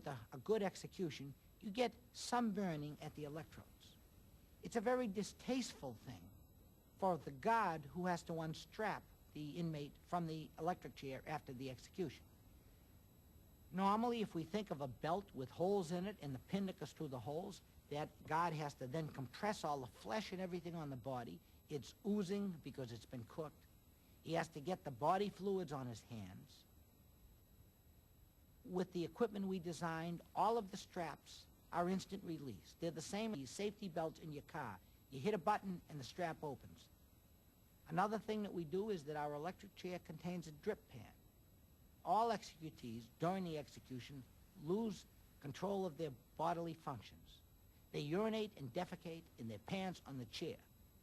after a good execution, you get some burning at the electrodes. It's a very distasteful thing for the guard who has to unstrap the inmate from the electric chair after the execution. Normally, if we think of a belt with holes in it and the pin that goes through the holes, that guard has to then compress all the flesh and everything on the body. It's oozing because it's been cooked. He has to get the body fluids on his hands. With the equipment we designed, all of the straps are instant release. They're the same as safety belts in your car. You hit a button and the strap opens. Another thing that we do is that our electric chair contains a drip pan. All executees during the execution lose control of their bodily functions. They urinate and defecate in their pants on the chair.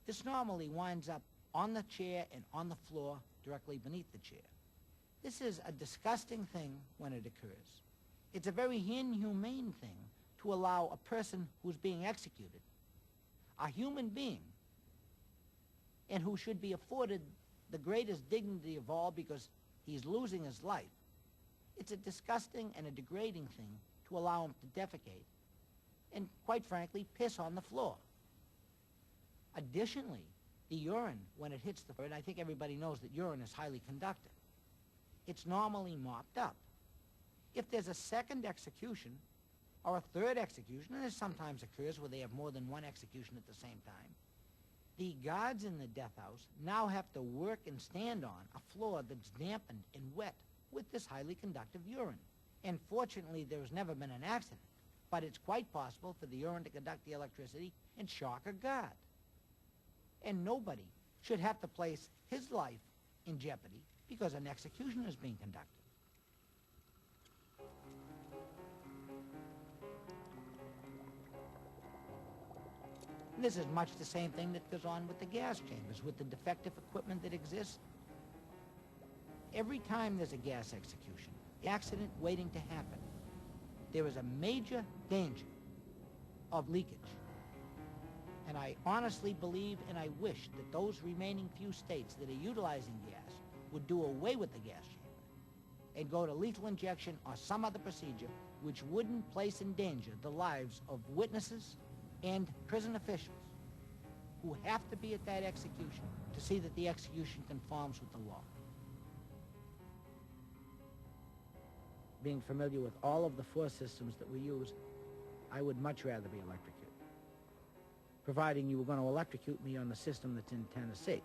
This normally winds up on the chair and on the floor directly beneath the chair. This is a disgusting thing when it occurs. It's a very inhumane thing to allow a person who's being executed, a human being, and who should be afforded the greatest dignity of all because he's losing his life. It's a disgusting and a degrading thing to allow him to defecate and, quite frankly, piss on the floor. Additionally, the urine, when it hits the floor, and I think everybody knows that urine is highly conductive, it's normally mopped up. If there's a second execution or a third execution, and this sometimes occurs where they have more than one execution at the same time, the guards in the death house now have to work and stand on a floor that's dampened and wet with this highly conductive urine. And fortunately, there has never been an accident, but it's quite possible for the urine to conduct the electricity and shock a guard. And nobody should have to place his life in jeopardy because an execution is being conducted. This is much the same thing that goes on with the gas chambers, with the defective equipment that exists. Every time there's a gas execution, accident waiting to happen, there is a major danger of leakage. And I honestly believe and I wish that those remaining few states that are utilizing gas would do away with the gas chamber and go to lethal injection or some other procedure which wouldn't place in danger the lives of witnesses and prison officials who have to be at that execution to see that the execution conforms with the law. Being familiar with all of the four systems that we use, I would much rather be electrocuted, providing you were going to electrocute me on the system that's in Tennessee.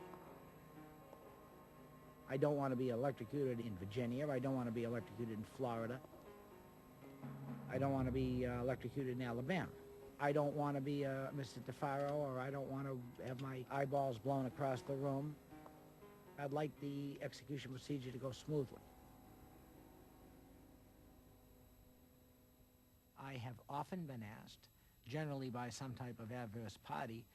I don't want to be electrocuted in Virginia. I don't want to be electrocuted in Florida. I don't want to be electrocuted in Alabama. I don't want to be Mr. DeFaro, or I don't want to have my eyeballs blown across the room. I'd like the execution procedure to go smoothly. I have often been asked, generally by some type of adverse party,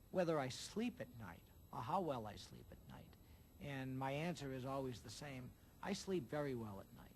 whether I sleep at night or how well I sleep at night. And my answer is always the same. I sleep very well at night.